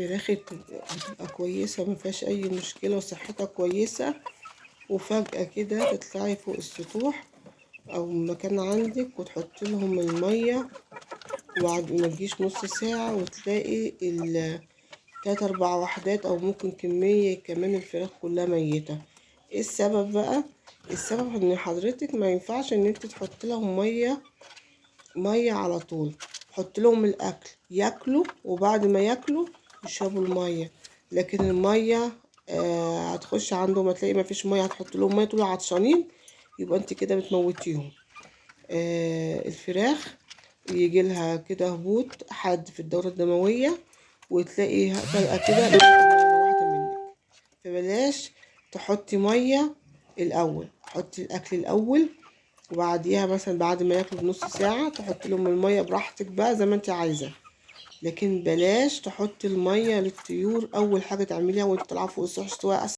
فراخك هتبقى كويسة مفيهاش اي مشكلة وصحتها كويسة، وفجأة كده تطلعي فوق السطوح او مكان عندك وتحط لهم المية، وبعد ما تجيش نص ساعة وتلاقي تلات اربع وحدات او ممكن كمية كمان الفراخ كلها ميتة. ايه السبب بقى؟ السبب ان حضرتك ما ينفعش ان انت تحط لهم مية على طول. حط لهم الاكل ياكلوا، وبعد ما ياكلوا يشربوا المية. لكن المية هتخش عندهم هتلاقي ما فيش مية، هتحط لهم مية طول عطشانين، يبقى انت كده بتموتيهم. الفراخ يجي لها كده هبوط حاد في الدورة الدموية، وتلاقي فجأة كده واحدة منك. فبلاش تحطي مية الأول، حطي الأكل الأول، وبعديها مثلا بعد ما ياكلوا بنص ساعة تحطي لهم المية براحتك بقى زي ما انت عايزة. لكن بلاش تحطي المية للطيور أول حاجة تعمليها وانت طالعة فوق السطح،